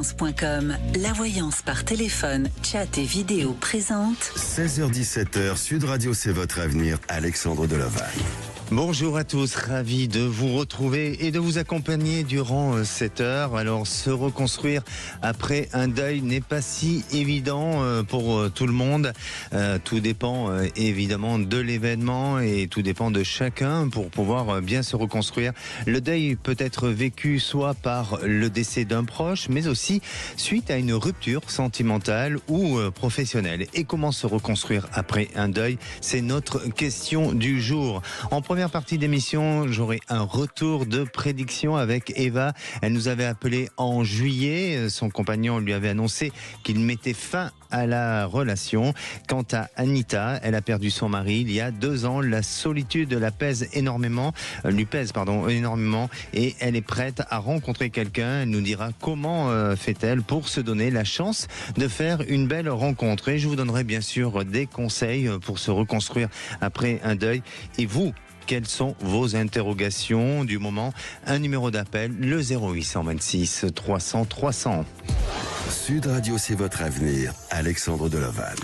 .com, la voyance par téléphone, chat et vidéo présente 16h-17h, Sud Radio, c'est votre avenir, Alexandre Delaval. Bonjour à tous, ravi de vous retrouver et de vous accompagner durant cette heure. Alors, se reconstruire après un deuil n'est pas si évident pour tout le monde. Tout dépend évidemment de l'événement et tout dépend de chacun pour pouvoir bien se reconstruire. Le deuil peut être vécu soit par le décès d'un proche, mais aussi suite à une rupture sentimentale ou professionnelle. Et comment se reconstruire après un deuil? C'est notre question du jour. En première partie d'émission, j'aurai un retour de prédiction avec Eva. Elle nous avait appelé en juillet. Son compagnon lui avait annoncé qu'il mettait fin à la relation. Quant à Anita, elle a perdu son mari il y a 2 ans. La solitude lui pèse énormément et elle est prête à rencontrer quelqu'un. Elle nous dira comment fait-elle pour se donner la chance de faire une belle rencontre. Et je vous donnerai bien sûr des conseils pour se reconstruire après un deuil. Et vous, quelles sont vos interrogations du moment? Un numéro d'appel, le 0826 300 300. Sud Radio, c'est votre avenir, Alexandre Delaval.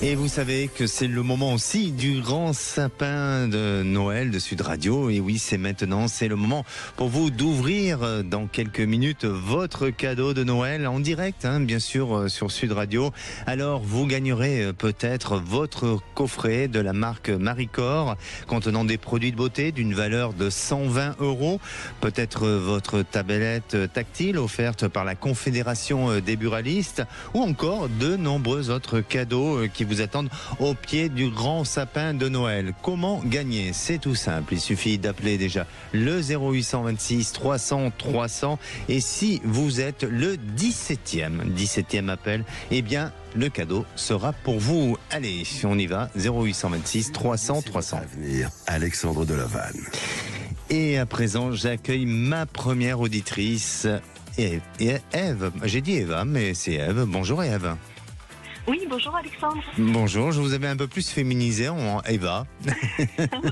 Et vous savez que c'est le moment aussi du grand sapin de Noël de Sud Radio. Et oui, c'est maintenant, c'est le moment pour vous d'ouvrir dans quelques minutes votre cadeau de Noël en direct, bien sûr, sur Sud Radio. Alors, vous gagnerez peut-être votre coffret de la marque Maricor contenant des produits de beauté d'une valeur de 120 €. Peut-être votre tablette tactile offerte par la Confédération des buralistes ou encore de nombreux autres cadeaux qui vous attendent au pied du grand sapin de Noël. Comment gagner? C'est tout simple. Il suffit d'appeler déjà le 0826 300 300. Et si vous êtes le 17e appel, eh bien, le cadeau sera pour vous. Allez, on y va. 0826 300 300. Avenir, Alexandre Delaval. Et à présent, j'accueille ma première auditrice, Ève. J'ai dit Eva, mais c'est Ève. Bonjour Ève. Oui, bonjour Alexandre. Bonjour, je vous avais un peu plus féminisé en Eva.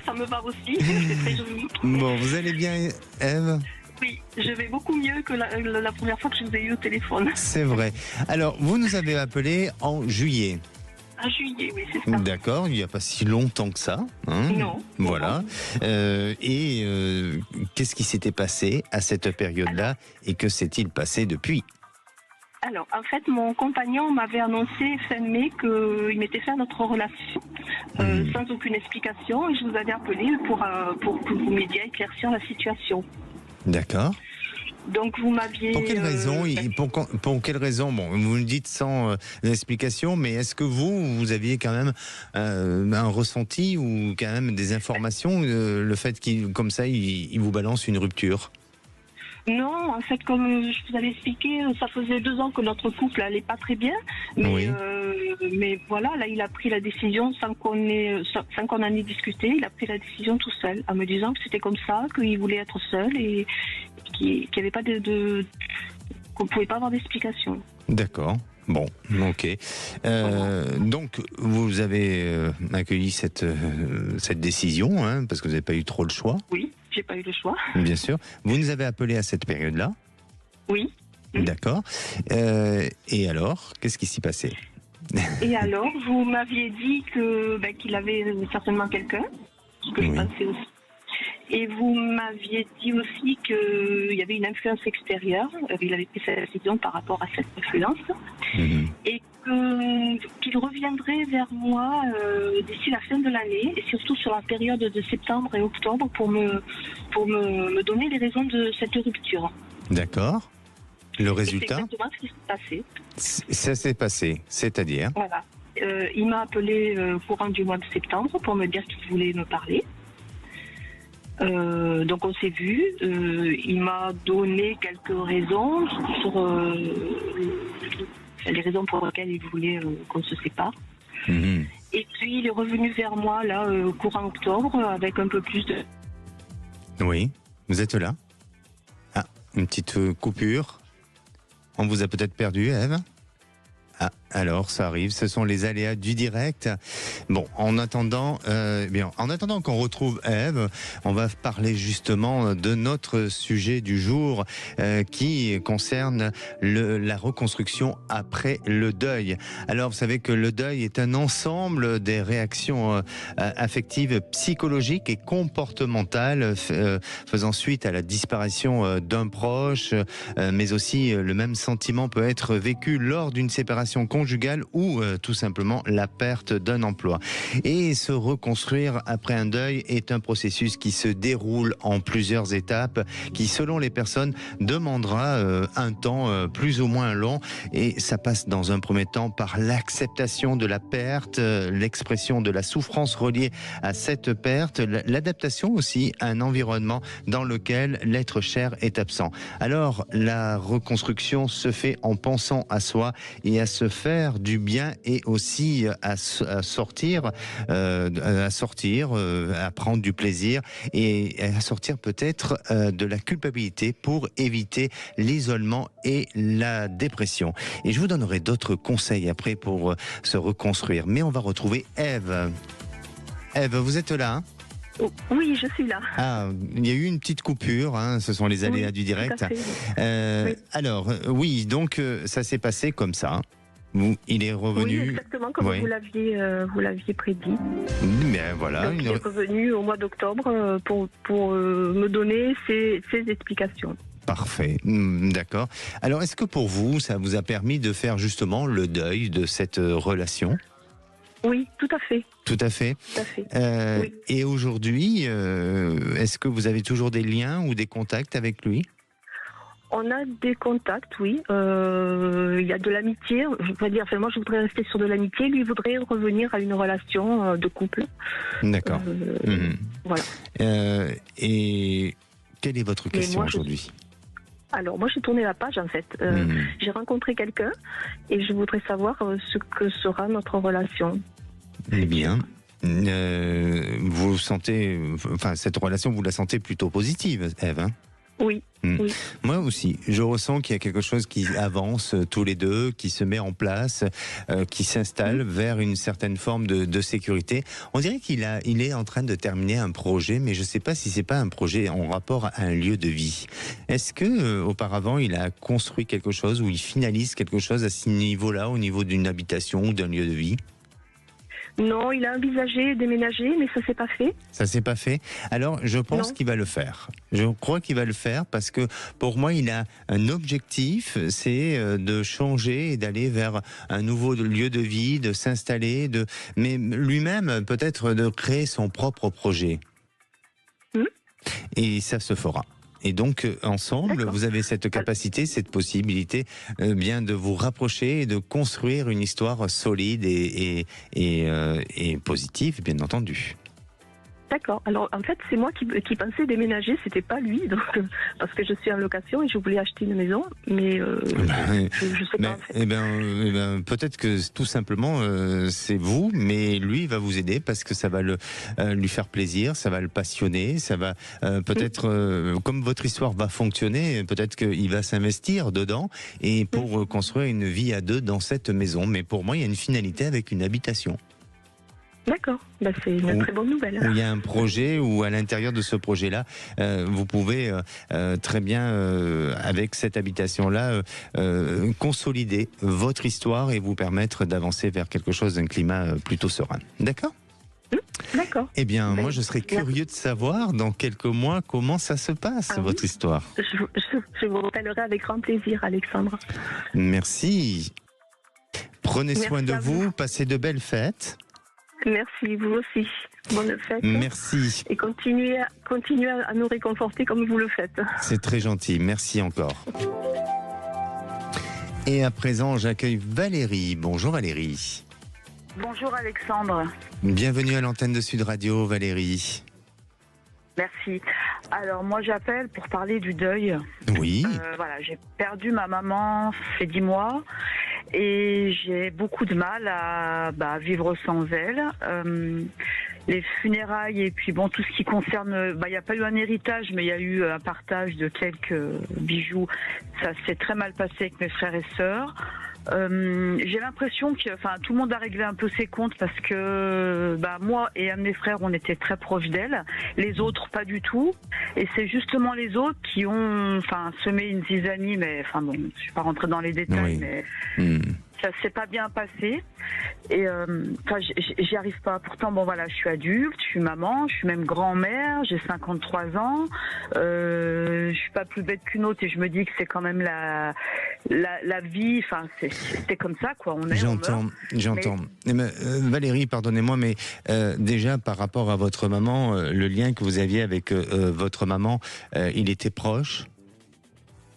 Ça me va aussi, c'est très joli. Bon, vous allez bien Ève? Oui, je vais beaucoup mieux que la première fois que je vous ai eu au téléphone. C'est vrai. Alors, vous nous avez appelé en juillet. En juillet, oui, c'est ça. D'accord, il n'y a pas si longtemps que ça. Non. Voilà. Qu'est-ce qui s'était passé à cette période-là et que s'est-il passé depuis? Alors, en fait, mon compagnon m'avait annoncé fin mai qu'il mettait fin à notre relation sans aucune explication et je vous avais appelé pour que vous m'aidiez à éclaircir la situation. D'accord. Donc, vous m'aviez... Pour quelle raison pour quelle raison? Bon, vous me dites sans explication, mais est-ce que vous aviez quand même un ressenti ou quand même des informations, le fait qu'il, comme ça, il vous balance une rupture? Non, en fait, comme je vous avais expliqué, ça faisait 2 ans que notre couple allait pas très bien. Mais, oui. Mais voilà, là, il a pris la décision sans qu'on en ait discuté. Il a pris la décision tout seul, en me disant que c'était comme ça, qu'il voulait être seul et qu'il n'y avait pas qu'on ne pouvait pas avoir d'explication. D'accord. Bon, ok. Donc, vous avez accueilli cette décision, parce que vous n'avez pas eu trop le choix. Oui, j'ai pas eu le choix. Bien sûr. Vous nous avez appelé à cette période-là. Oui. D'accord. Et alors, qu'est-ce qui s'y passait? Et alors, vous m'aviez dit qu'il avait certainement quelqu'un, ce que je pensais aussi. Et vous m'aviez dit aussi qu'il y avait une influence extérieure. Il avait pris sa décision par rapport à cette influence. Et qu'il reviendrait vers moi d'ici la fin de l'année et surtout sur la période de septembre et octobre pour me donner les raisons de cette rupture. D'accord. Le résultat? C'est exactement ce qui s'est passé. Ça s'est passé, c'est-à-dire? Voilà. Il m'a appelé courant du mois de septembre pour me dire qu'il voulait me parler. Donc on s'est vu, il m'a donné quelques raisons sur les raisons pour lesquelles il voulait qu'on se sépare. Et puis il est revenu vers moi là courant octobre avec un peu plus de... Oui, vous êtes là? Ah, une petite coupure. On vous a peut-être perdu, Ève? Ah, alors ça arrive, ce sont les aléas du direct. Bon, en attendant qu'on retrouve Ève, on va parler justement de notre sujet du jour qui concerne la reconstruction après le deuil. Alors vous savez que le deuil est un ensemble des réactions affectives, psychologiques et comportementales faisant suite à la disparition d'un proche, mais aussi le même sentiment peut être vécu lors d'une séparation conjugale ou tout simplement la perte d'un emploi. Et se reconstruire après un deuil est un processus qui se déroule en plusieurs étapes, qui selon les personnes demandera un temps plus ou moins long, et ça passe dans un premier temps par l'acceptation de la perte, l'expression de la souffrance reliée à cette perte, l'adaptation aussi à un environnement dans lequel l'être cher est absent. Alors la reconstruction se fait en pensant à soi et à se faire du bien, et aussi à sortir, à prendre du plaisir et à sortir peut-être de la culpabilité pour éviter l'isolement et la dépression. Et je vous donnerai d'autres conseils après pour se reconstruire. Mais on va retrouver Ève. Ève, vous êtes là, hein? Oui, je suis là. Ah, il y a eu une petite coupure, hein, ce sont les aléas du direct. Tout à fait. Oui. Alors, donc ça s'est passé comme ça. Il est revenu. Oui, exactement comme vous l'aviez prédit. Mais voilà. Donc, il est revenu au mois d'octobre pour me donner ses explications. Parfait, d'accord. Alors, est-ce que pour vous, ça vous a permis de faire justement le deuil de cette relation ? Oui, tout à fait. Tout à fait. Tout à fait. Oui. Et aujourd'hui, est-ce que vous avez toujours des liens ou des contacts avec lui ? On a des contacts, oui. Il y a de l'amitié. Je voudrais dire, moi, je voudrais rester sur de l'amitié. Lui voudrait revenir à une relation de couple. D'accord. Voilà. Et quelle est votre question aujourd'hui ? Alors, moi, j'ai tourné la page, en fait. J'ai rencontré quelqu'un et je voudrais savoir ce que sera notre relation. Eh bien, vous sentez... Enfin, cette relation, vous la sentez plutôt positive, Ève, hein ? Oui. Oui. Moi aussi, je ressens qu'il y a quelque chose qui avance tous les deux, qui se met en place, qui s'installe vers une certaine forme de sécurité. On dirait qu'il est en train de terminer un projet, mais je ne sais pas si c'est pas un projet en rapport à un lieu de vie. Est-ce que auparavant il a construit quelque chose ou il finalise quelque chose à ce niveau-là, au niveau d'une habitation ou d'un lieu de vie ? Non, il a envisagé déménager, mais ça s'est pas fait. Ça s'est pas fait. Alors, je pense qu'il va le faire. Je crois qu'il va le faire parce que pour moi, il a un objectif, c'est de changer et d'aller vers un nouveau lieu de vie, de s'installer, mais lui-même peut-être de créer son propre projet. Et ça se fera. Et donc, ensemble, vous avez cette capacité, cette possibilité bien de vous rapprocher et de construire une histoire solide et positive, bien entendu. D'accord. Alors, en fait, c'est moi qui pensais déménager, c'était pas lui, donc, parce que je suis en location et je voulais acheter une maison, mais je sais pas, en fait. Peut-être que tout simplement, c'est vous, mais lui, il va vous aider parce que ça va lui faire plaisir, ça va le passionner, ça va peut-être, comme votre histoire va fonctionner, peut-être qu'il va s'investir dedans et pour construire une vie à deux dans cette maison. Mais pour moi, il y a une finalité avec une habitation. D'accord, c'est une très bonne nouvelle. Où il y a un projet, où à l'intérieur de ce projet-là, vous pouvez très bien, avec cette habitation-là, consolider votre histoire et vous permettre d'avancer vers quelque chose d'un climat plutôt serein. D'accord ? D'accord. Eh bien, moi, je serais curieux de savoir, dans quelques mois, comment ça se passe, votre histoire. Je vous rappellerai avec grand plaisir, Alexandre. Merci. Prenez soin de vous, passez de belles fêtes. Merci, vous aussi. Bonne fête. Merci. Et continuez à nous réconforter comme vous le faites. C'est très gentil. Merci encore. Et à présent, j'accueille Valérie. Bonjour Valérie. Bonjour Alexandre. Bienvenue à l'antenne de Sud Radio, Valérie. Merci. Alors moi j'appelle pour parler du deuil. Oui. Voilà, j'ai perdu ma maman, ça fait 10 mois. Et j'ai beaucoup de mal à vivre sans elle. Les funérailles et puis tout ce qui concerne... il n'y a pas eu un héritage, mais il y a eu un partage de quelques bijoux. Ça s'est très mal passé avec mes frères et sœurs. J'ai l'impression que, tout le monde a réglé un peu ses comptes parce que, moi et un de mes frères, on était très proches d'elle. Les autres, pas du tout. Et c'est justement les autres qui ont, semé une zizanie, mais, je suis pas rentrée dans les détails, mais ça s'est pas bien passé. Et, j'y arrive pas. Pourtant, je suis adulte, je suis maman, je suis même grand-mère, j'ai 53 ans. Je suis pas plus bête qu'une autre et je me dis que c'est quand même la vie. C'est comme ça, quoi. On est. J'entends. Mais... Valérie, pardonnez-moi, mais déjà par rapport à votre maman, le lien que vous aviez avec votre maman, il était proche.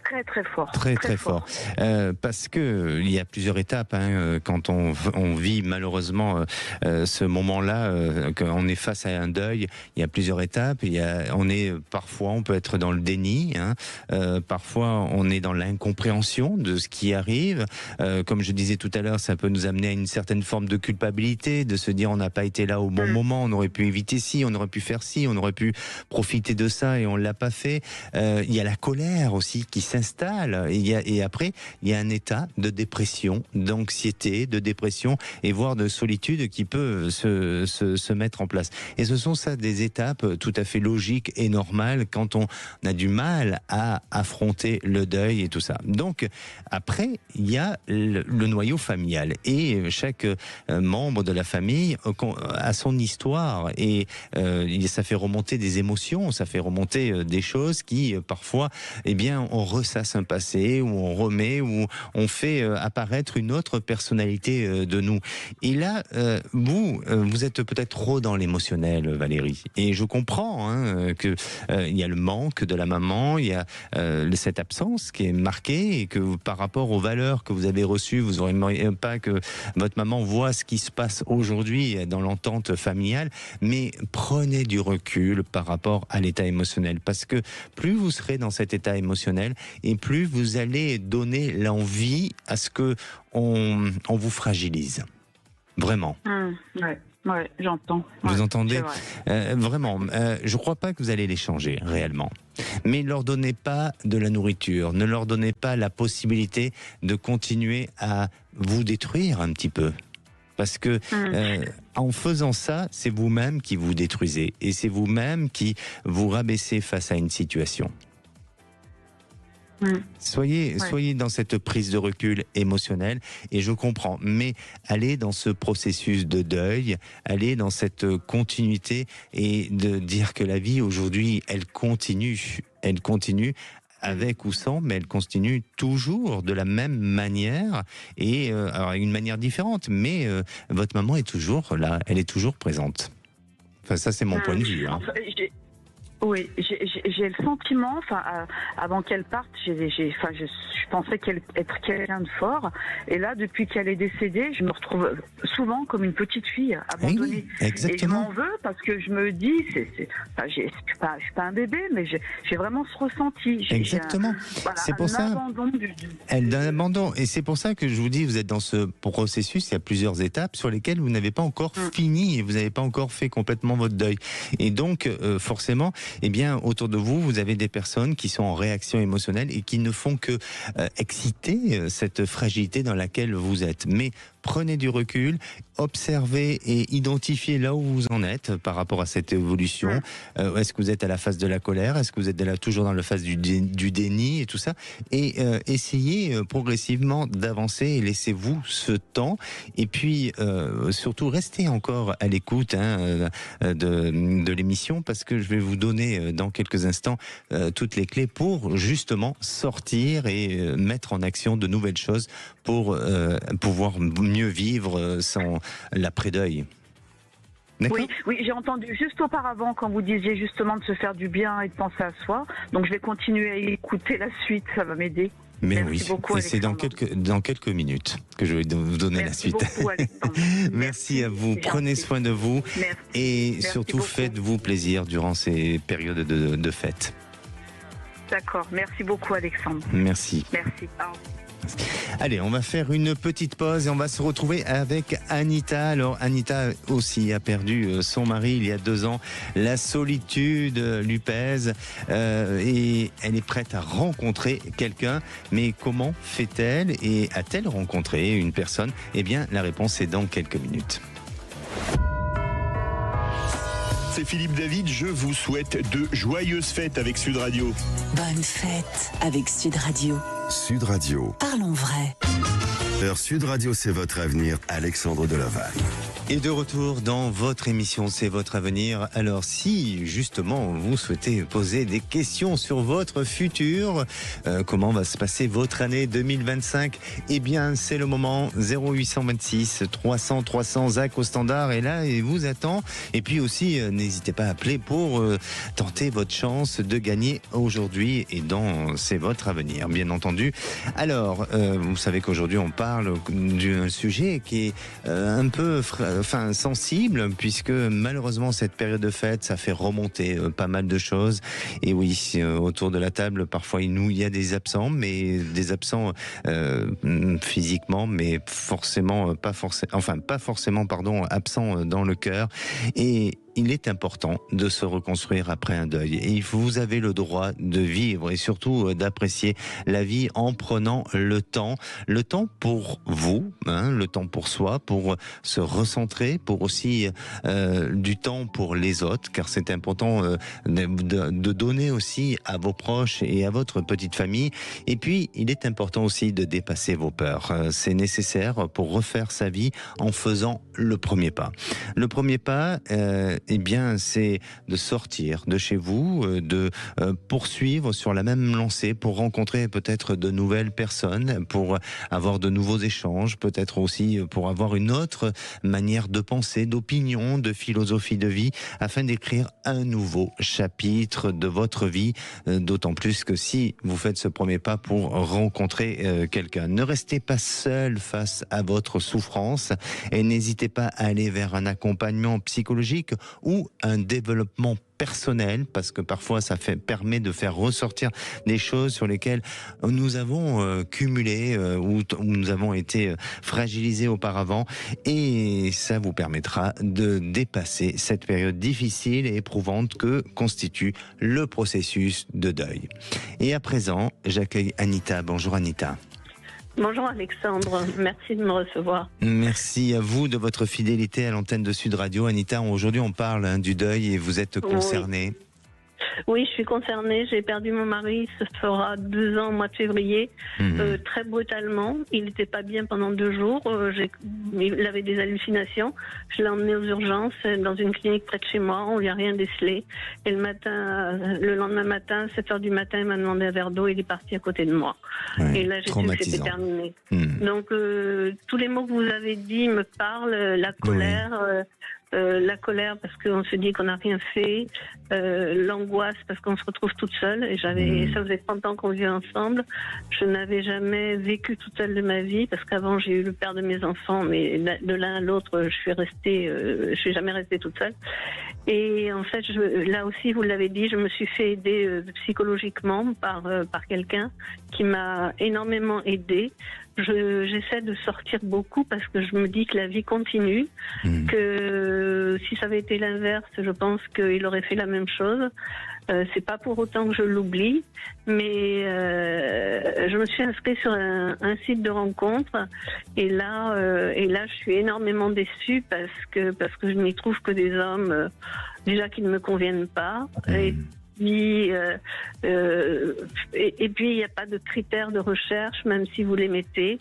Très très fort. Très fort. Parce que il y a plusieurs étapes quand on vit malheureusement ce moment-là, quand on est face à un deuil. Il y a plusieurs étapes. On peut être dans le déni. Parfois, on est dans l'incompréhension de ce qui arrive. Comme je disais tout à l'heure, ça peut nous amener à une certaine forme de culpabilité, de se dire on n'a pas été là au bon moment, on aurait pu éviter ci, on aurait pu faire ci, on aurait pu profiter de ça et on l'a pas fait. Il y a la colère aussi qui s'installe. Et après, il y a un état de dépression, d'anxiété, de dépression et voire de solitude qui peut se mettre en place. Et ce sont ça des étapes tout à fait logiques et normales quand on a du mal à affronter le deuil et tout ça. Donc après, il y a le noyau familial et chaque membre de la famille a son histoire et ça fait remonter des émotions, ça fait remonter des choses qui parfois, on ressasse un passé, où on remet, où on fait apparaître une autre personnalité de nous. Et là, vous êtes peut-être trop dans l'émotionnel, Valérie. Et je comprends que il y a le manque de la maman, il y a cette absence qui est marquée et que par rapport aux valeurs que vous avez reçues, vous n'aurez pas que votre maman voit ce qui se passe aujourd'hui dans l'entente familiale, mais prenez du recul par rapport à l'état émotionnel, parce que plus vous serez dans cet état émotionnel, et plus vous allez donner l'envie à ce que on vous fragilise. Vraiment. Ouais, j'entends. Vous entendez ? Vraiment, je ne crois pas que vous allez les changer réellement. Mais ne leur donnez pas de la nourriture, ne leur donnez pas la possibilité de continuer à vous détruire un petit peu. Parce que en faisant ça, c'est vous-même qui vous détruisez et c'est vous-même qui vous rabaissez face à une situation. Soyez dans cette prise de recul émotionnelle et je comprends, mais allez dans ce processus de deuil, allez dans cette continuité et de dire que la vie aujourd'hui, elle continue avec ou sans, mais elle continue toujours de la même manière et alors une manière différente, mais votre maman est toujours là, elle est toujours présente. Enfin, ça c'est mon point de vue. Oui, j'ai le sentiment, avant qu'elle parte, je pensais être quelqu'un de fort, et là, depuis qu'elle est décédée, je me retrouve souvent comme une petite fille abandonnée. Oui, exactement. Et je m'en veux parce que je me dis, je suis pas un bébé, mais j'ai vraiment ce ressenti. Exactement. C'est pour ça. Un abandon. Et c'est pour ça que je vous dis, vous êtes dans ce processus, il y a plusieurs étapes sur lesquelles vous n'avez pas encore fini et vous n'avez pas encore fait complètement votre deuil. Et donc, forcément, autour de vous, vous avez des personnes qui sont en réaction émotionnelle et qui ne font que exciter cette fragilité dans laquelle vous êtes. Mais prenez du recul, observez et identifiez là où vous en êtes par rapport à cette évolution. Est-ce que vous êtes à la phase de la colère? Est-ce que vous êtes toujours dans la phase du déni et tout ça? Et essayez progressivement d'avancer et laissez-vous ce temps. Et puis, surtout, restez encore à l'écoute de l'émission parce que je vais vous donner dans quelques instants toutes les clés pour justement sortir et mettre en action de nouvelles choses pour pouvoir mieux vivre sans l'après-deuil. Oui, j'ai entendu juste auparavant quand vous disiez justement de se faire du bien et de penser à soi. Donc je vais continuer à écouter la suite, ça va m'aider. Mais merci beaucoup, et c'est dans quelques minutes que je vais vous donner la suite. Beaucoup, merci à vous, prenez soin de vous et surtout faites-vous plaisir durant ces périodes de fête. D'accord, merci beaucoup Alexandre. Merci. Merci. Allez, on va faire une petite pause et on va se retrouver avec Anita. Alors, Anita aussi a perdu son mari il y a 2 ans. La solitude lui pèse et elle est prête à rencontrer quelqu'un. Mais comment fait-elle et a-t-elle rencontré une personne? Eh bien, la réponse est dans quelques minutes. C'est Philippe David, je vous souhaite de joyeuses fêtes avec Sud Radio. Bonne fête avec Sud Radio. Sud Radio. Parlons vrai. Sud Radio, c'est votre avenir. Alexandre Delaval. Et de retour dans votre émission, c'est votre avenir. Alors si justement vous souhaitez poser des questions sur votre futur, comment va se passer votre année 2025? Eh bien c'est le moment. 0826 300 300 Zach au standard est là et vous attend. Et puis aussi n'hésitez pas à appeler pour tenter votre chance de gagner aujourd'hui et dans c'est votre avenir bien entendu. Alors vous savez qu'aujourd'hui on parle d'un sujet qui est un peu sensible, puisque malheureusement cette période de fête, ça fait remonter pas mal de choses. Et oui, autour de la table, parfois il y a des absents, mais des absents physiquement, mais pas forcément absents dans le cœur. Et il est important de se reconstruire après un deuil. Et vous avez le droit de vivre et surtout d'apprécier la vie en prenant le temps pour vous, le temps pour soi, pour se recentrer, pour aussi du temps pour les autres, car c'est important de donner aussi à vos proches et à votre petite famille. Et puis, il est important aussi de dépasser vos peurs. C'est nécessaire pour refaire sa vie en faisant le premier pas. Le premier pas, eh bien, c'est de sortir de chez vous, de poursuivre sur la même lancée pour rencontrer peut-être de nouvelles personnes, pour avoir de nouveaux échanges, peut-être aussi pour avoir une autre manière de penser, d'opinion, de philosophie de vie, afin d'écrire un nouveau chapitre de votre vie, d'autant plus que si vous faites ce premier pas pour rencontrer quelqu'un. Ne restez pas seul face à votre souffrance et n'hésitez pas à aller vers un accompagnement psychologique ou un développement personnel, parce que parfois ça permet de faire ressortir des choses sur lesquelles nous avons cumulé ou nous avons été fragilisés auparavant, et ça vous permettra de dépasser cette période difficile et éprouvante que constitue le processus de deuil. Et à présent, j'accueille Anita. Bonjour Anita. Bonjour Alexandre, merci de me recevoir. Merci à vous de votre fidélité à l'antenne de Sud Radio. Anita, aujourd'hui on parle du deuil et vous êtes concernée. Oui, je suis concernée. J'ai perdu mon mari. Ce fera 2 ans au mois de février, très brutalement. Il n'était pas bien pendant 2 jours. Il avait des hallucinations. Je l'ai emmené aux urgences dans une clinique près de chez moi. On lui a rien décelé. Et le lendemain matin, 7h du matin, il m'a demandé un verre d'eau. Il est parti à côté de moi. Ouais, et là, j'ai su que c'était terminé. Donc, tous les mots que vous avez dit me parlent. La colère. La colère parce qu'on se dit qu'on n'a rien fait, l'angoisse parce qu'on se retrouve toute seule, et ça faisait 30 ans qu'on vivait ensemble. Je n'avais jamais vécu toute seule de ma vie, parce qu'avant j'ai eu le père de mes enfants, mais de l'un à l'autre je suis jamais restée toute seule. Et en fait, là aussi vous l'avez dit, je me suis fait aider psychologiquement par quelqu'un qui m'a énormément aidée. J'essaie de sortir beaucoup parce que je me dis que la vie continue, que si ça avait été l'inverse, je pense qu'il aurait fait la même chose. C'est pas pour autant que je l'oublie, mais je me suis inscrite sur un site de rencontre, et là je suis énormément déçue parce que je n'y trouve que des hommes déjà qui ne me conviennent pas. Et puis il n'y a pas de critères de recherche, même si vous les mettez.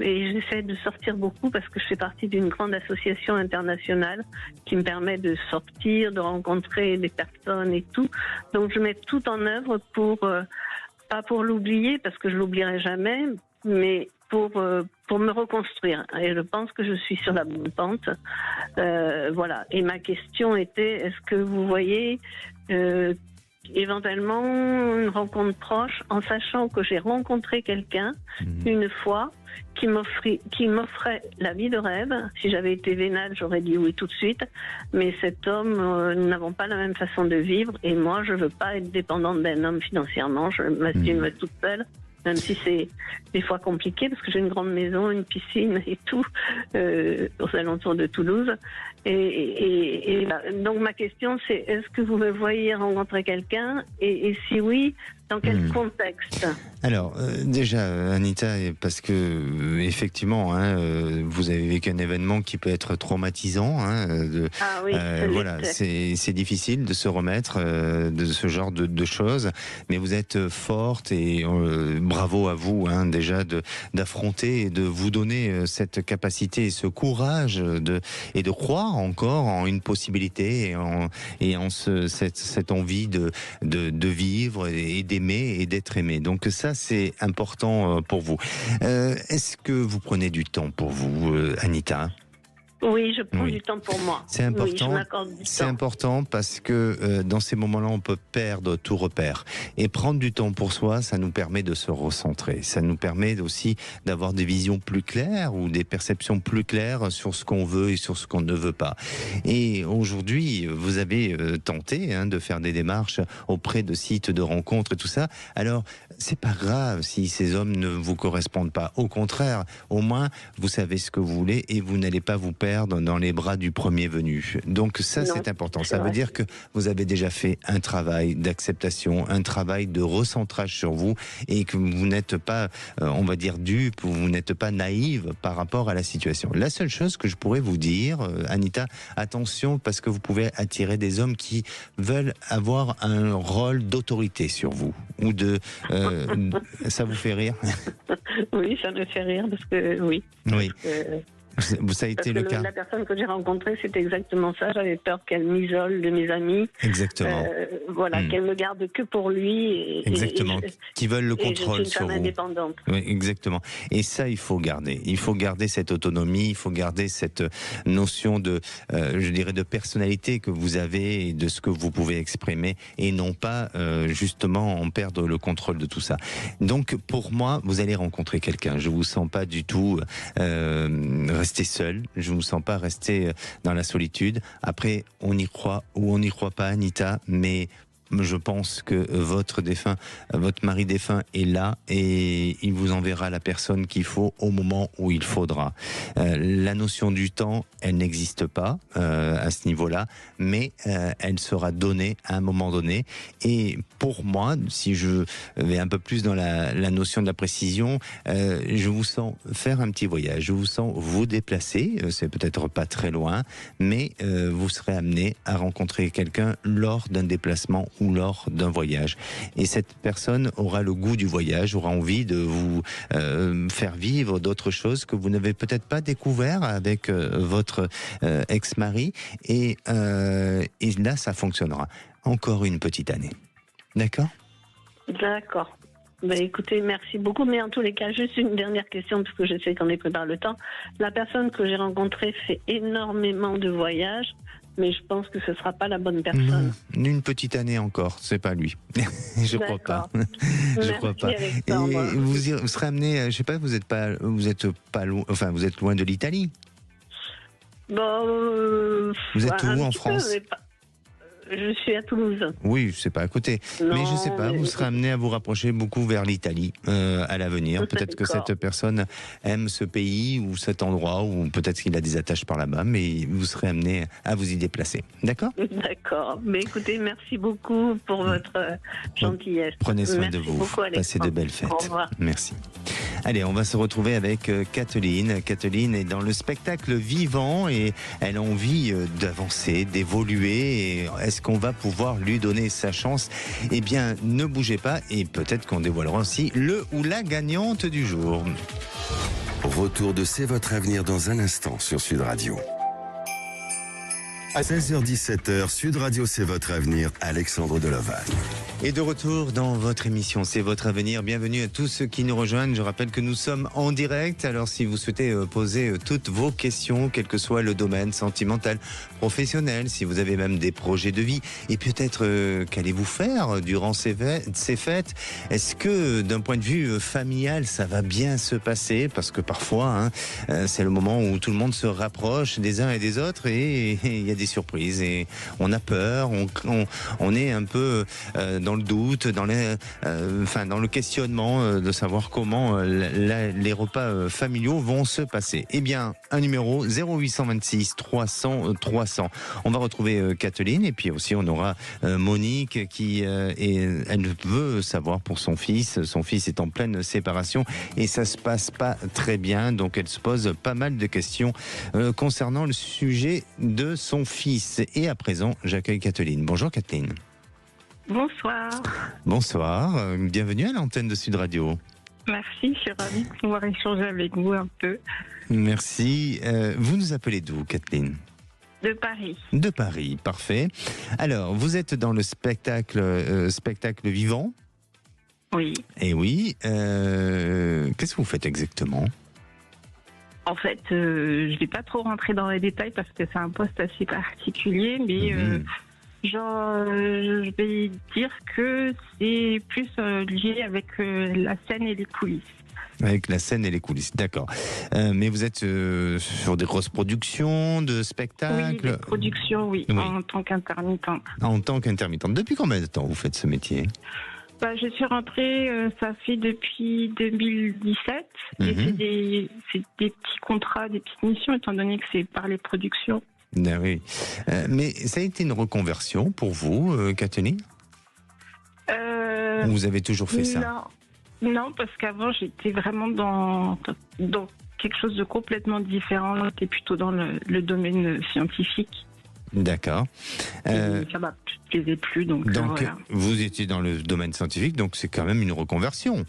Et j'essaie de sortir beaucoup parce que je fais partie d'une grande association internationale qui me permet de sortir, de rencontrer des personnes et tout. Donc je mets tout en œuvre pas pour l'oublier, parce que je l'oublierai jamais, mais pour me reconstruire. Et je pense que je suis sur la bonne pente. Voilà. Et ma question était, est-ce que vous voyez éventuellement une rencontre proche, en sachant que j'ai rencontré quelqu'un une fois qui m'offrait la vie de rêve. Si j'avais été vénale, j'aurais dit oui tout de suite, mais cet homme, nous n'avons pas la même façon de vivre, et moi je veux pas être dépendante d'un homme financièrement. Je m'estime toute seule, même si c'est des fois compliqué, parce que j'ai une grande maison, une piscine et tout, aux alentours de Toulouse. Et donc ma question, c'est est-ce que vous me voyez rencontrer quelqu'un, et si oui, dans quel contexte? Alors, déjà, Anita, parce que effectivement, vous avez vécu un événement qui peut être traumatisant. Ah oui, voilà, c'est difficile de se remettre de ce genre de choses, mais vous êtes forte et bravo à vous, déjà d'affronter et de vous donner cette capacité et ce courage et de croire encore en une possibilité et en cette envie de vivre et d'aimer et d'être aimé. Donc ça, c'est important pour vous. Est-ce que vous prenez du temps pour vous, Anita ? Oui, je prends du temps pour moi. C'est important. Oui, je m'accorde du c'est temps. important parce que dans ces moments-là, on peut perdre tout repère. Et prendre du temps pour soi, ça nous permet de se recentrer. Ça nous permet aussi d'avoir des visions plus claires ou des perceptions plus claires sur ce qu'on veut et sur ce qu'on ne veut pas. Et aujourd'hui, vous avez tenté de faire des démarches auprès de sites de rencontres et tout ça. Alors, c'est pas grave si ces hommes ne vous correspondent pas. Au contraire, au moins, vous savez ce que vous voulez et vous n'allez pas vous perdre dans les bras du premier venu. Donc ça, c'est important. Ça veut dire que vous avez déjà fait un travail d'acceptation, un travail de recentrage sur vous et que vous n'êtes pas, on va dire, dupe, ou vous n'êtes pas naïve par rapport à la situation. La seule chose que je pourrais vous dire, Anita, attention, parce que vous pouvez attirer des hommes qui veulent avoir un rôle d'autorité sur vous. Ou ça vous fait rire? Oui, ça me fait rire parce que oui. Oui. Ça a Parce été que le cas. La personne que j'ai rencontrée, c'était exactement ça. J'avais peur qu'elle m'isole de mes amis. Exactement. Qu'elle me garde que pour lui. Exactement. Qui veulent le contrôle sur vous. Je suis une femme indépendante. Oui, exactement. Et ça, il faut garder. Il faut garder cette autonomie. Il faut garder cette notion de, je dirais, de personnalité que vous avez et de ce que vous pouvez exprimer, et non pas justement en perdre le contrôle de tout ça. Donc, pour moi, vous allez rencontrer quelqu'un. Je vous sens pas du tout rester seul. Je vous sens pas rester dans la solitude. Après, on y croit ou on n'y croit pas, Anita, mais je pense que votre mari défunt est là et il vous enverra la personne qu'il faut au moment où il faudra. La notion du temps, elle n'existe pas à ce niveau-là, mais elle sera donnée à un moment donné. Et pour moi, si je vais un peu plus dans la notion de la précision, je vous sens faire un petit voyage, je vous sens vous déplacer, c'est peut-être pas très loin, mais vous serez amené à rencontrer quelqu'un lors d'un déplacement ou lors d'un voyage. Et cette personne aura le goût du voyage, aura envie de vous faire vivre d'autres choses que vous n'avez peut-être pas découvert avec votre ex-mari. Et là, ça fonctionnera. Encore une petite année. D'accord ? D'accord. Écoutez, merci beaucoup. Mais en tous les cas, juste une dernière question, parce que je sais qu'on est pris par le temps. La personne que j'ai rencontrée fait énormément de voyages, mais je pense que ce ne sera pas la bonne personne. Une petite année encore, c'est pas lui. Je crois pas. Je crois pas. Et vous serez amené, je sais pas, vous êtes loin de l'Italie. Vous êtes où en France? Je suis à Toulouse. Oui, c'est pas à côté. Non, mais je sais pas, vous serez amené à vous rapprocher beaucoup vers l'Italie à l'avenir. Peut-être que cette personne aime ce pays ou cet endroit, ou peut-être qu'il a des attaches par là-bas, mais vous serez amené à vous y déplacer. D'accord ? D'accord. Mais écoutez, merci beaucoup pour votre gentillesse. Prenez soin de vous. Beaucoup, passez de belles fêtes. Au revoir. Merci. Allez, on va se retrouver avec Kathleen. Kathleen est dans le spectacle vivant et elle a envie d'avancer, d'évoluer. Et est-ce qu'on va pouvoir lui donner sa chance? Eh bien, ne bougez pas et peut-être qu'on dévoilera aussi le ou la gagnante du jour. Retour de C'est votre avenir dans un instant sur Sud Radio. À 16h-17h, Sud Radio, c'est votre avenir, Alexandre Deloval. Et de retour dans votre émission, c'est votre avenir. Bienvenue à tous ceux qui nous rejoignent. Je rappelle que nous sommes en direct. Alors si vous souhaitez poser toutes vos questions, quel que soit le domaine, sentimental, professionnel, si vous avez même des projets de vie, et peut-être qu'allez-vous faire durant ces fêtes? Est-ce que d'un point de vue familial, ça va bien se passer? Parce que parfois, c'est le moment où tout le monde se rapproche des uns et des autres et il y a des surprises et on a peur, on est un peu dans le doute, dans le questionnement de savoir comment les repas familiaux vont se passer. Eh bien, un numéro 0826 300 300. On va retrouver Kathleen et puis aussi on aura Monique qui elle veut savoir pour son fils. Son fils est en pleine séparation et ça se passe pas très bien, donc elle se pose pas mal de questions concernant le sujet de son fils. Et à présent, j'accueille Kathleen. Bonjour Kathleen. Bonsoir. Bonsoir, bienvenue à l'antenne de Sud Radio. Merci, je suis ravie de pouvoir échanger avec vous un peu. Merci. Vous nous appelez d'où, Kathleen ? De Paris. De Paris, parfait. Alors, vous êtes dans le spectacle vivant ? Oui. Et oui. Qu'est-ce que vous faites exactement ? En fait, je ne vais pas trop rentrer dans les détails parce que c'est un poste assez particulier, mais je vais dire que c'est plus lié avec la scène et les coulisses. Avec la scène et les coulisses, d'accord. Mais vous êtes sur des grosses productions de spectacles ? Oui, des productions, oui, en tant qu'intermittente. En tant qu'intermittente. Depuis combien de temps vous faites ce métier ? Je suis rentrée, ça fait depuis 2017. Et c'est des petits contrats, des petites missions, étant donné que c'est par les productions. Ah oui. Mais ça a été une reconversion pour vous, Kathleen ? Vous avez toujours fait ça ? Non, parce qu'avant, j'étais vraiment dans quelque chose de complètement différent. J'étais plutôt dans le domaine scientifique. D'accord. Ça ne me plaisait plus. Donc voilà. Vous étiez dans le domaine scientifique, donc c'est quand même une reconversion.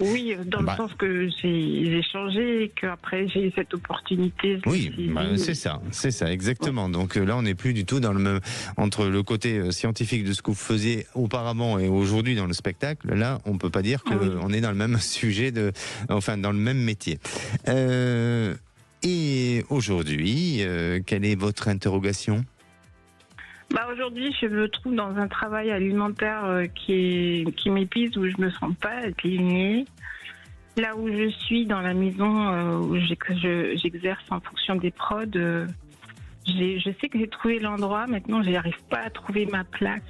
Oui, dans le sens que j'ai changé et qu'après j'ai eu cette opportunité. Oui, c'est ça, exactement. Ouais. Donc là, on n'est plus du tout dans entre le côté scientifique de ce que vous faisiez auparavant et aujourd'hui dans le spectacle. Là, on peut pas dire qu'on est dans le même sujet, dans le même métier. Et aujourd'hui, quelle est votre interrogation ? Aujourd'hui, je me trouve dans un travail alimentaire qui m'épuise, où je me sens pas alignée. Là où je suis, dans la maison où j'exerce en fonction des prods, je sais que j'ai trouvé l'endroit. Maintenant, je n'arrive pas à trouver ma place.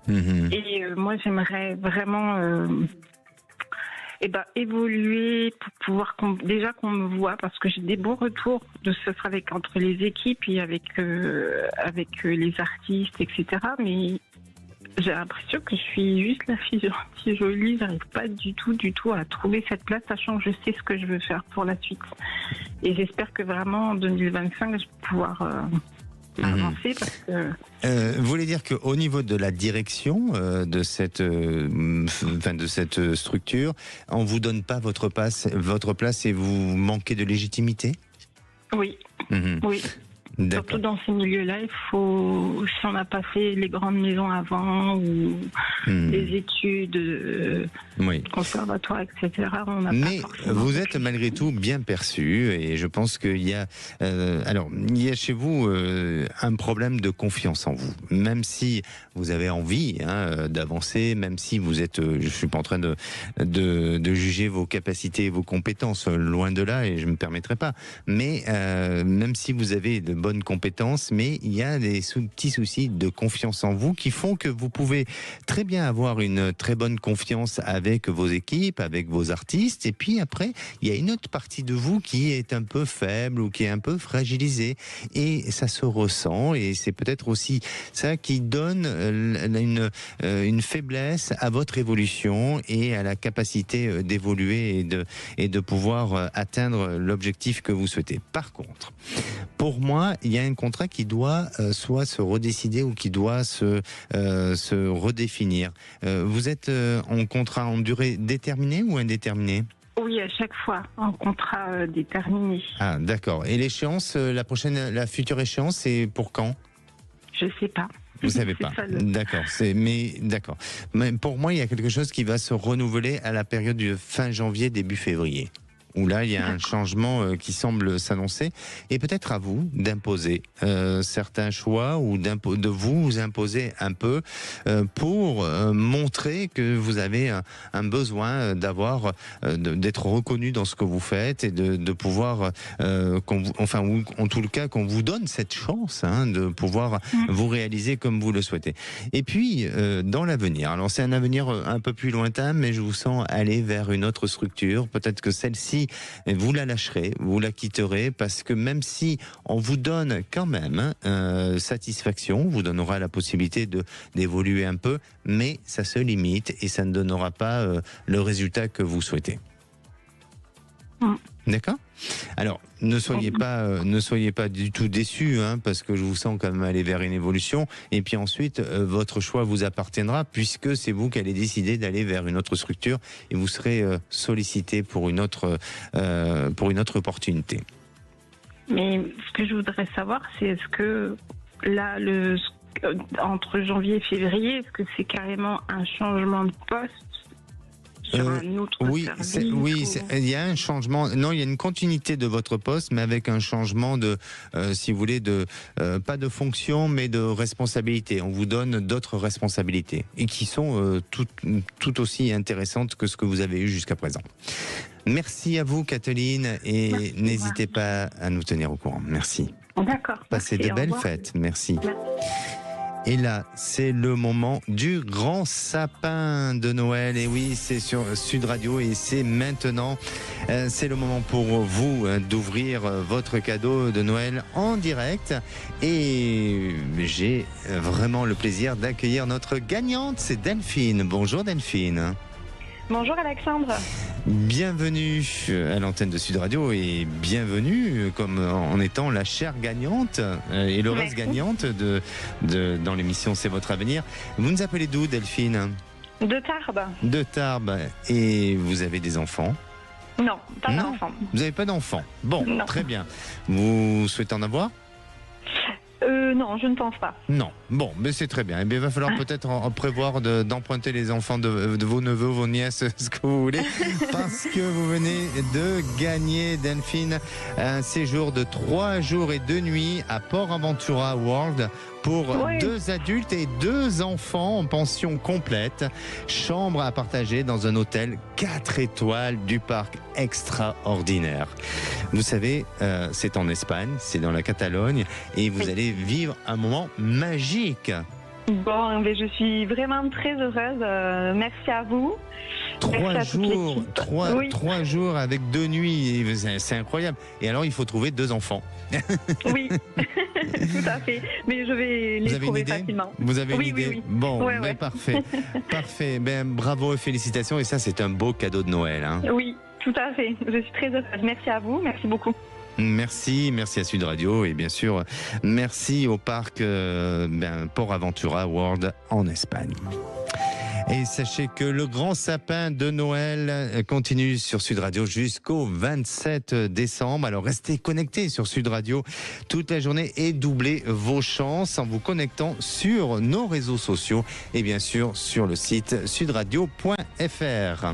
Et moi, j'aimerais vraiment évoluer pour pouvoir déjà qu'on me voit, parce que j'ai des bons retours de ce sera entre les équipes et avec les artistes, etc. Mais j'ai l'impression que je suis juste la fille gentille jolie. J'arrive pas du tout à trouver cette place, sachant que je sais ce que je veux faire pour la suite. Et j'espère que vraiment en 2025, je vais pouvoir avancer, parce que... vous voulez dire qu'au niveau de la direction de cette structure, on vous donne pas votre place et vous manquez de légitimité ? Oui. Oui. D'accord. Surtout dans ces milieux-là, si on n'a pas fait les grandes maisons avant ou des études, conservatoires, etc., on n'a pas forcément. Vous êtes malgré tout bien perçu, et je pense qu'il y a, il y a chez vous un problème de confiance en vous. Même si vous avez envie d'avancer, même si vous êtes, je suis pas en train de juger vos capacités et vos compétences, loin de là, et je me permettrai pas. Mais même si vous avez de bonnes compétences, mais il y a des petits soucis de confiance en vous qui font que vous pouvez très bien avoir une très bonne confiance avec vos équipes, avec vos artistes, et puis après, il y a une autre partie de vous qui est un peu faible ou qui est un peu fragilisée, et ça se ressent, et c'est peut-être aussi ça qui donne une faiblesse à votre évolution et à la capacité d'évoluer et de pouvoir atteindre l'objectif que vous souhaitez. Par contre, pour moi, il y a un contrat qui doit soit se redécider ou qui doit se redéfinir. Vous êtes en contrat en durée déterminée ou indéterminée ? Oui, à chaque fois, en contrat déterminé. Ah, d'accord. Et l'échéance, la future échéance, c'est pour quand ? Je sais pas. Vous savez pas. D'accord. D'accord. Mais pour moi, il y a quelque chose qui va se renouveler à la période du fin janvier, début février. où là, il y a un changement qui semble s'annoncer. Et peut-être à vous d'imposer certains choix ou de vous imposer un peu pour montrer que vous avez un besoin d'être reconnu dans ce que vous faites et de pouvoir, ou en tout cas, qu'on vous donne cette chance de pouvoir vous réaliser comme vous le souhaitez. Et puis, dans l'avenir, alors c'est un avenir un peu plus lointain, mais je vous sens aller vers une autre structure. Peut-être que celle-ci, vous la lâcherez, vous la quitterez, parce que même si on vous donne quand même satisfaction, vous donnera la possibilité d'évoluer un peu, mais ça se limite et ça ne donnera pas le résultat que vous souhaitez. D'accord ? Alors, ne soyez pas du tout déçus, parce que je vous sens quand même aller vers une évolution. Et puis ensuite, votre choix vous appartiendra, puisque c'est vous qui allez décider d'aller vers une autre structure et vous serez sollicité pour une autre opportunité. Mais ce que je voudrais savoir, c'est est-ce que là, entre janvier et février, est-ce que c'est carrément un changement de poste sur un autre service, il y a un changement. Non, il y a une continuité de votre poste, mais avec un changement de, si vous voulez, pas de fonction, mais de responsabilité. On vous donne d'autres responsabilités et qui sont tout aussi intéressantes que ce que vous avez eu jusqu'à présent. Merci à vous, Kathleen, et n'hésitez pas à nous tenir au courant. Merci. D'accord. Passez de belles fêtes. Merci. Et là, c'est le moment du grand sapin de Noël. Et oui, c'est sur Sud Radio et c'est maintenant. C'est le moment pour vous d'ouvrir votre cadeau de Noël en direct. Et j'ai vraiment le plaisir d'accueillir notre gagnante, c'est Delphine. Bonjour Delphine. Bonjour Alexandre. Bienvenue à l'antenne de Sud Radio et bienvenue comme en étant la chère gagnante et l'heureuse gagnante dans l'émission C'est votre avenir. Vous nous appelez d'où Delphine ? De Tarbes. De Tarbes. Et vous avez des enfants ? Non, pas d'enfants. Vous n'avez pas d'enfants ? Bon, non. Très bien. Vous souhaitez en avoir ? Non, je ne pense pas. Non. Bon, mais c'est très bien. Eh bien, il va falloir peut-être prévoir d'emprunter les enfants de vos neveux, vos nièces, ce que vous voulez, parce que vous venez de gagner, Delphine, un séjour de 3 jours et 2 nuits à Port Aventura World pour 2 adultes et 2 enfants en pension complète, chambre à partager dans un hôtel 4 étoiles du parc extraordinaire. Vous savez, c'est en Espagne, c'est dans la Catalogne, et vous allez vivre un moment magique. Bon, mais je suis vraiment très heureuse. Merci à vous. 3 jours avec 2 nuits, c'est incroyable. Et alors, il faut trouver 2 enfants. Oui, tout à fait. Mais je vais les trouver facilement. Vous avez une idée? Oui. Bon, parfait. Parfait. Bravo et félicitations. Et ça, c'est un beau cadeau de Noël. Oui, tout à fait. Je suis très heureuse. Merci à vous. Merci beaucoup. Merci à Sud Radio et bien sûr, merci au parc Port Aventura World en Espagne. Et sachez que le grand sapin de Noël continue sur Sud Radio jusqu'au 27 décembre. Alors restez connectés sur Sud Radio toute la journée et doublez vos chances en vous connectant sur nos réseaux sociaux et bien sûr sur le site sudradio.fr.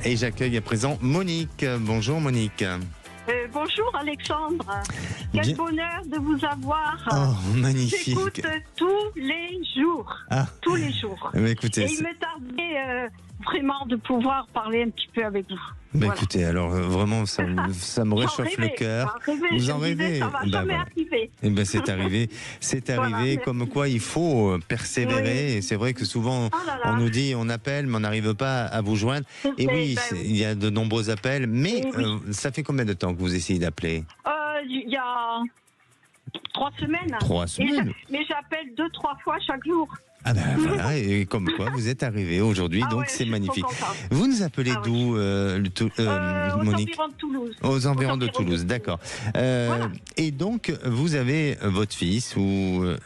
Et j'accueille à présent Monique. Bonjour Monique. Bonjour Alexandre. Quel bonheur de vous avoir. Oh, magnifique. J'écoute tous les jours. Tous les jours. Écoutez, et il me tardait vraiment de pouvoir parler un petit peu avec vous. Écoutez, alors vraiment, ça me réchauffe le cœur. Vous en rêvez? Ça va jamais arriver. C'est arrivé. C'est arrivé. Comme quoi, il faut persévérer. Oui. Et c'est vrai que souvent, on nous dit, on appelle, mais on n'arrive pas à vous joindre. Et il y a de nombreux appels. Mais ça fait combien de temps que vous essayez d'appeler? Il y a 3 semaines. 3 semaines. Mais j'appelle 2-3 fois chaque jour. Voilà, et comme quoi vous êtes arrivé aujourd'hui, donc c'est magnifique. Vous nous appelez d'où, Monique? Aux environs de Toulouse. Aux environs de Toulouse, d'accord. Et donc, vous avez votre fils,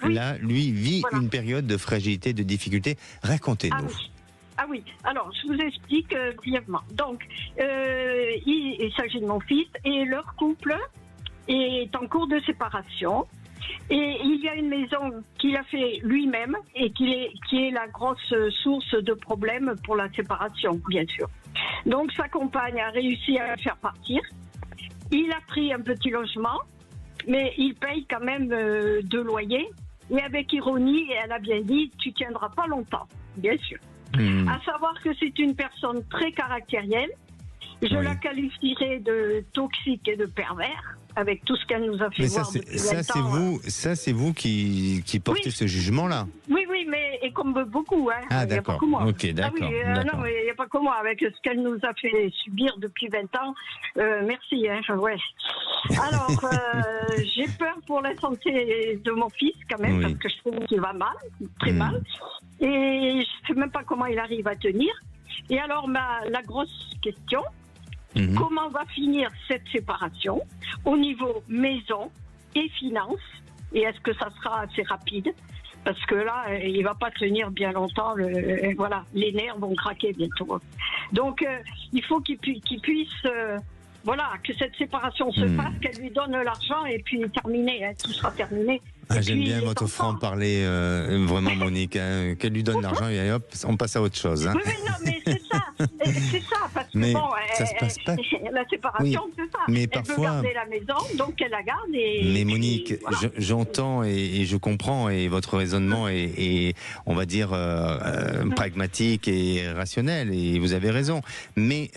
là, lui, vit une période de fragilité, de difficulté. Racontez-nous. Ah oui, alors je vous explique brièvement. Donc, il s'agit de mon fils et leur couple est en cours de séparation. Et il y a une maison qu'il a fait lui-même et qui est la grosse source de problèmes pour la séparation, bien sûr. Donc sa compagne a réussi à le faire partir. Il a pris un petit logement, mais il paye quand même 2 loyers. Et avec ironie, elle a bien dit, tu tiendras pas longtemps, bien sûr. À savoir que c'est une personne très caractérielle. Je la qualifierais de toxique et de pervers, avec tout ce qu'elle nous a fait voir depuis 20 ans. Ça, c'est vous qui portez ce jugement-là. Oui, mais et comme beaucoup, hein. Ah, Il n'y a pas d'accord. que moi. Ok, d'accord. Non, mais il n'y a pas que moi. Avec ce qu'elle nous a fait subir depuis 20 ans, merci, hein, ouais. Alors, j'ai peur pour la santé de mon fils, quand même, parce que je trouve qu'il va mal, très mal. Et je ne sais même pas comment il arrive à tenir. Et alors, la grosse question, comment va finir cette séparation au niveau maison et finances? Et est-ce que ça sera assez rapide? Parce que là, il ne va pas tenir bien longtemps. Voilà, les nerfs vont craquer bientôt. Donc, il faut qu'il puisse... voilà, que cette séparation se fasse, qu'elle lui donne l'argent et puis terminé, hein, tout sera terminé. J'aime bien votre franc-parler, vraiment, Monique. Hein, qu'elle lui donne l'argent et hop, on passe à autre chose. Hein. Oui, non, mais c'est ça. Parce que mais bon, ça se passe pas. La séparation, c'est ça. Mais elle parfois... veut garder la maison, donc elle la garde. Mais Monique, voilà. j'entends et je comprends, et votre raisonnement est on va dire, pragmatique et rationnel, et vous avez raison. Mais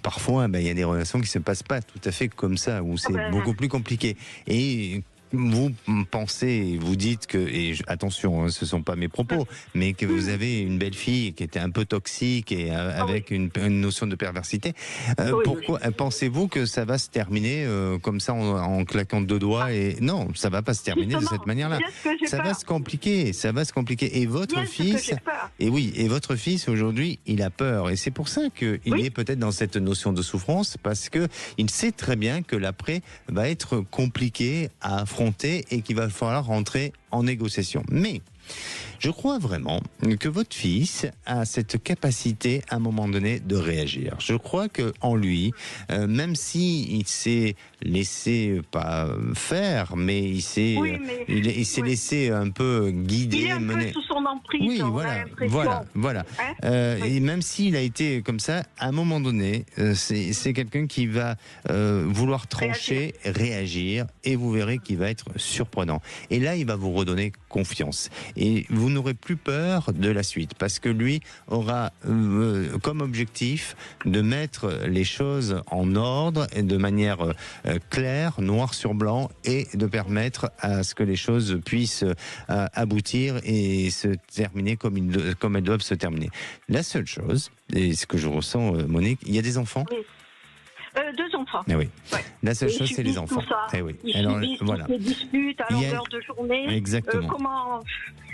parfois, il y a des relations qui ne se passent pas tout à fait comme ça, où c'est beaucoup plus compliqué. Et vous pensez, vous dites que, et attention, ce ne sont pas mes propos, mais que vous avez une belle fille qui était un peu toxique et avec une notion de perversité. Pourquoi pensez-vous que ça va se terminer comme ça en claquant 2 doigts et... Non, ça ne va pas se terminer de cette manière-là. Ça va se compliquer, ça va se compliquer. Et votre fils, et votre fils aujourd'hui, il a peur. Et c'est pour ça qu'il est peut-être dans cette notion de souffrance, parce qu'il sait très bien que l'après va être compliqué à affronter et qu'il va falloir rentrer en négociation. Mais je crois vraiment que votre fils a cette capacité à un moment donné de réagir. Je crois qu'en lui, même s'il s'est laissé pas faire, mais il s'est laissé un peu guider, il est un peu sous son emprise. Oui, voilà. Hein et même s'il a été comme ça, à un moment donné, c'est quelqu'un qui va vouloir trancher, réagir, et vous verrez qu'il va être surprenant. Et là, il va vous redonner confiance. Et vous n'aurez plus peur de la suite, parce que lui aura comme objectif de mettre les choses en ordre et de manière claire, noir sur blanc, et de permettre à ce que les choses puissent aboutir et se terminer comme elles doivent se terminer. La seule chose, et ce que je ressens, Monique, il y a des enfants. 2 enfants. Eh oui. La seule chose, c'est les enfants. Eh oui. Alors, voilà. Des disputes à longueur de journée. Exactement. Comment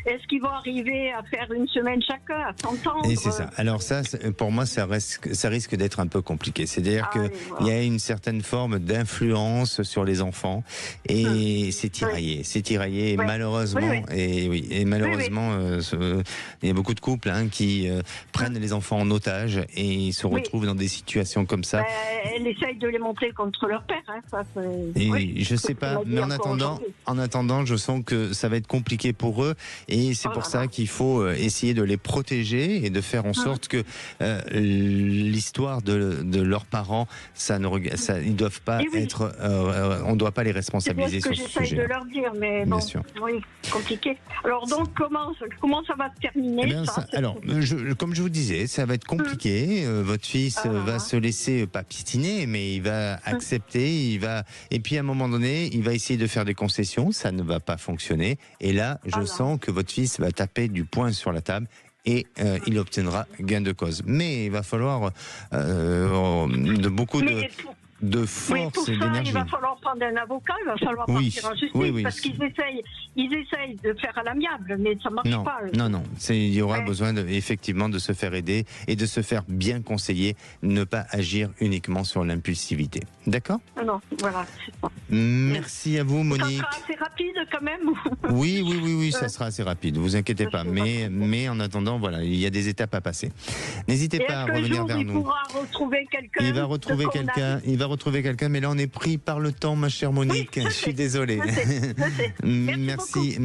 est-ce qu'ils vont arriver à faire une semaine chacun, à s'entendre? Et c'est ça. Alors ça, pour moi, ça risque d'être un peu compliqué. C'est-à-dire qu'il y a une certaine forme d'influence sur les enfants, et c'est tiraillé. C'est tiraillé, malheureusement. Et malheureusement, il y a beaucoup de couples qui prennent les enfants en otage et se retrouvent dans des situations comme ça. Elle essaye de les montrer contre leur père. Ça, je sais pas, mais en attendant, je sens que ça va être compliqué pour eux, et c'est pour ça qu'il faut essayer de les protéger et de faire en sorte que l'histoire de leurs parents, ils doivent pas être, on ne doit pas les responsabiliser sur ce sujet. C'est ce que j'essaye de leur dire, mais bon, oui, compliqué. Alors donc, comment ça va se terminer? Comme je vous disais, ça va être compliqué. Votre fils va se laisser pas piétiner, mais il va accepter, et puis à un moment donné, il va essayer de faire des concessions, ça ne va pas fonctionner, et là, je sens que votre fils va taper du poing sur la table, et il obtiendra gain de cause. Mais il va falloir beaucoup de force et d'énergie. Il va falloir prendre un avocat, il va falloir partir en justice, parce qu'ils essayent de faire à l'amiable, mais ça marche pas. Non, il y aura besoin effectivement de se faire aider et de se faire bien conseiller, ne pas agir uniquement sur l'impulsivité. D'accord? Non, voilà, c'est ça. Merci à vous, Monique. Ça sera assez rapide quand même? Oui, ça sera assez rapide, vous inquiétez pas. Mais en attendant, voilà, il y a des étapes à passer. N'hésitez pas à revenir vers nous. Il pourra retrouver quelqu'un. Il va retrouver quelqu'un. retrouver quelqu'un, mais là on est pris par le temps, ma chère Monique. Oui, je suis désolé. Merci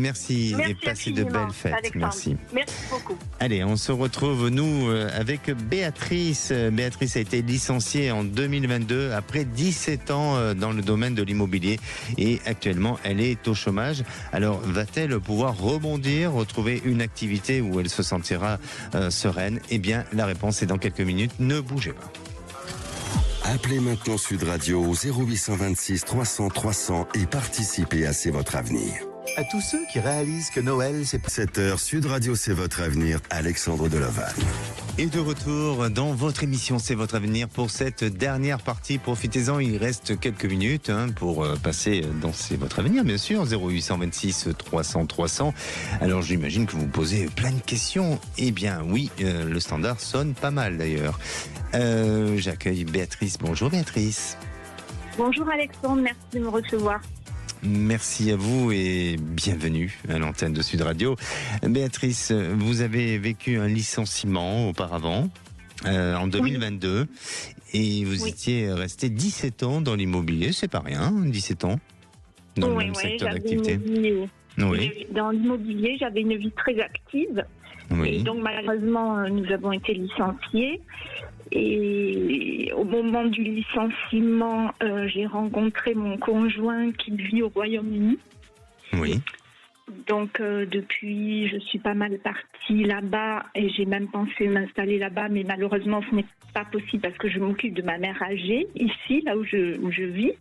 et passez de belles fêtes. Alexandre. Merci beaucoup. Allez, on se retrouve nous avec Béatrice. Béatrice a été licenciée en 2022 après 17 ans dans le domaine de l'immobilier et actuellement elle est au chômage. Alors va-t-elle pouvoir rebondir, retrouver une activité où elle se sentira sereine? Eh bien la réponse est dans quelques minutes. Ne bougez pas. Appelez maintenant Sud Radio au 0826 300 300 et participez à C'est votre avenir. À tous ceux qui réalisent que Noël, c'est... 7h, Sud Radio, C'est votre avenir, Alexandre Delaval. Et de retour dans votre émission C'est votre avenir pour cette dernière partie. Profitez-en, il reste quelques minutes pour passer dans C'est votre avenir, bien sûr. 0826 300 300. Alors j'imagine que vous vous posez plein de questions. Eh bien oui, le standard sonne pas mal d'ailleurs. J'accueille Béatrice. Bonjour Béatrice. Bonjour Alexandre, merci de me recevoir. Merci à vous et bienvenue à l'antenne de Sud Radio. Béatrice, vous avez vécu un licenciement auparavant, en 2022, et vous étiez resté 17 ans dans l'immobilier, c'est pas rien, 17 ans dans le même secteur d'activité. Dans l'immobilier, j'avais une vie très active, et donc malheureusement, nous avons été licenciés. Et au moment du licenciement, j'ai rencontré mon conjoint qui vit au Royaume-Uni. Oui. Donc depuis, je suis pas mal partie là-bas et j'ai même pensé m'installer là-bas, mais malheureusement, ce n'est pas possible parce que je m'occupe de ma mère âgée ici, là où je vis.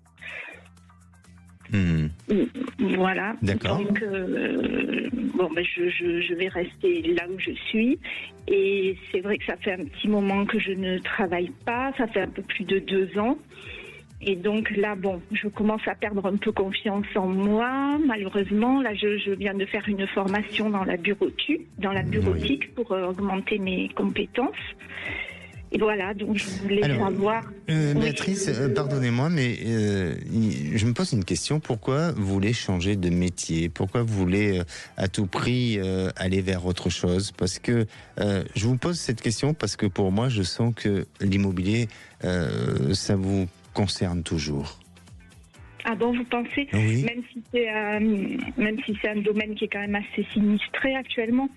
Voilà. D'accord. Donc, je vais rester là où je suis. Et c'est vrai que ça fait un petit moment que je ne travaille pas. Ça fait un peu plus de 2 ans. Et donc là, je commence à perdre un peu confiance en moi. Malheureusement, là, je viens de faire une formation dans la bureautique pour augmenter mes compétences. Et voilà, donc je voulais savoir... Béatrice, pardonnez-moi, mais je me pose une question. Pourquoi vous voulez changer de métier? Pourquoi vous voulez à tout prix aller vers autre chose? Parce que je vous pose cette question parce que pour moi, je sens que l'immobilier, ça vous concerne toujours. Ah bon, vous pensez? Oui. Même si c'est un domaine qui est quand même assez sinistré actuellement?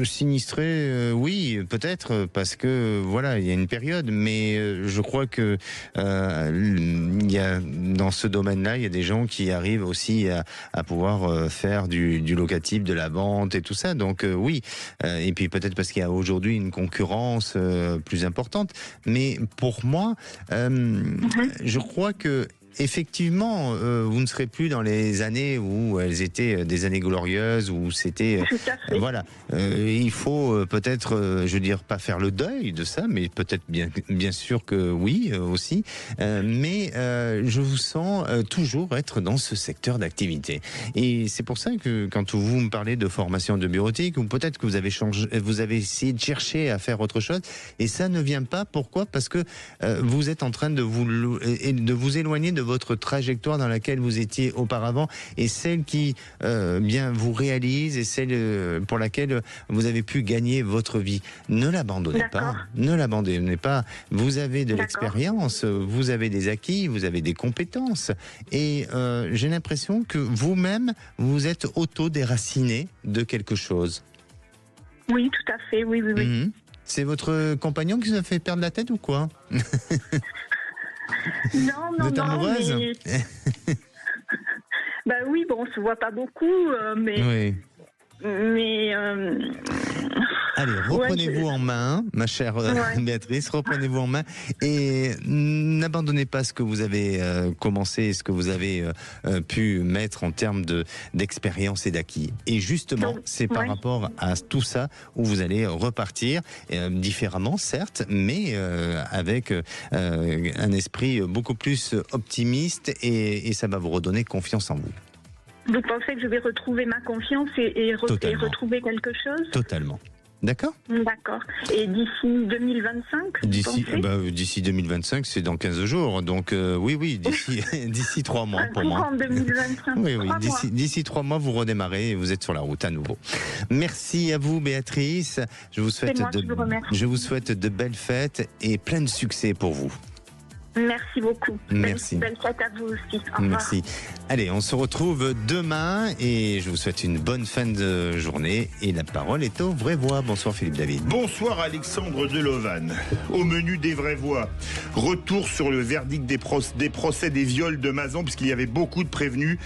Sinistré, oui, peut-être, parce que voilà, il y a une période, mais je crois que il y a dans ce domaine-là, il y a des gens qui arrivent aussi à pouvoir faire du locatif, de la vente et tout ça. Donc oui, et puis peut-être parce qu'il y a aujourd'hui une concurrence plus importante. Mais pour moi, je crois que effectivement, vous ne serez plus dans les années où elles étaient des années glorieuses, où c'était... voilà. Il faut peut-être, je veux dire, pas faire le deuil de ça, mais peut-être bien sûr que oui, aussi. Mais je vous sens toujours être dans ce secteur d'activité. Et c'est pour ça que quand vous me parlez de formation de bureautique, ou peut-être que vous avez essayé de chercher à faire autre chose, et ça ne vient pas. Pourquoi? Parce que vous êtes en train de vous éloigner de votre trajectoire dans laquelle vous étiez auparavant et celle qui bien vous réalise et celle pour laquelle vous avez pu gagner votre vie. Ne l'abandonnez pas. Ne l'abandonnez pas. Vous avez de l'expérience, vous avez des acquis, vous avez des compétences et j'ai l'impression que vous-même vous êtes auto-déraciné de quelque chose. Oui, tout à fait. Oui. C'est votre compagnon qui vous a fait perdre la tête ou quoi? Non, amoureuse? mais... Bah oui, on se voit pas beaucoup, mais... Oui. Mais... Allez, reprenez-vous en main, ma chère Béatrice, reprenez-vous en main et n'abandonnez pas ce que vous avez commencé, ce que vous avez pu mettre en termes d'expérience et d'acquis. Et justement, c'est par rapport à tout ça où vous allez repartir différemment, certes, mais avec un esprit beaucoup plus optimiste et ça va vous redonner confiance en vous. Vous pensez que je vais retrouver ma confiance et retrouver quelque chose? Totalement. D'accord. D'accord. Et d'ici 2025 D'ici 2025, c'est dans 15 jours. Donc oui, d'ici 3 mois pour moi. En 2025. Oui, d'ici 3 mois, vous redémarrez et vous êtes sur la route à nouveau. Merci à vous, Béatrice. Je vous souhaite de belles fêtes et plein de succès pour vous. Merci beaucoup. Merci. Belle fête à vous aussi. Au revoir. Merci. Allez, on se retrouve demain et je vous souhaite une bonne fin de journée. Et la parole est aux vraies voix. Bonsoir Philippe David. Bonsoir Alexandre Delovan. Au menu des vraies voix, retour sur le verdict des procès des viols de Mazan, puisqu'il y avait beaucoup de prévenus.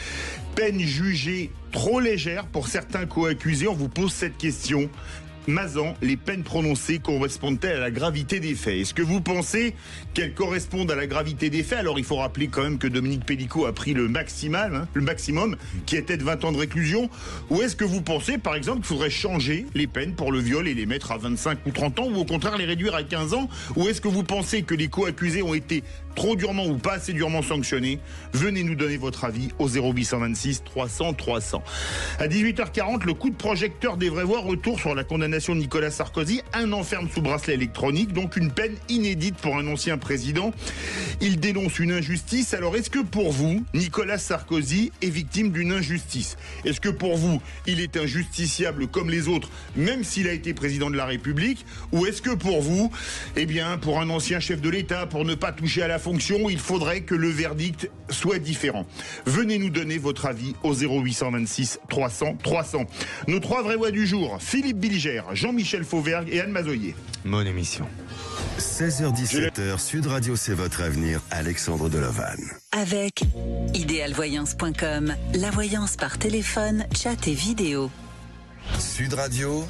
Peine jugée trop légère pour certains co-accusés. On vous pose cette question. Mazan, les peines prononcées correspondent-elles à la gravité des faits? Est-ce que vous pensez qu'elles correspondent à la gravité des faits? Alors il faut rappeler quand même que Dominique Pellicot a pris le maximum, qui était de 20 ans de réclusion. Ou est-ce que vous pensez, par exemple, qu'il faudrait changer les peines pour le viol et les mettre à 25 ou 30 ans, ou au contraire les réduire à 15 ans? Ou est-ce que vous pensez que les co-accusés ont été trop durement ou pas assez durement sanctionnés? Venez nous donner votre avis au 0826 300 300. À 18h40, le coup de projecteur des vraies voix, retour sur la condamnation de Nicolas Sarkozy, 1 an ferme sous bracelet électronique, donc une peine inédite pour un ancien président. Il dénonce une injustice. Alors est-ce que pour vous, Nicolas Sarkozy est victime d'une injustice? Est-ce que pour vous, il est injusticiable comme les autres, même s'il a été président de la République? Ou est-ce que pour vous, eh bien, pour un ancien chef de l'État, pour ne pas toucher à la fonction, il faudrait que le verdict soit différent? Venez nous donner votre avis au 0826 300 300. Nos 3 vraies voix du jour: Philippe Bilger, Jean-Michel Fauvergue et Anne Mazoyer. Bonne émission. 16h-17h, Sud Radio, c'est votre avenir. Alexandre Delovan. Avec idéalvoyance.com, la voyance par téléphone, chat et vidéo. Sud Radio,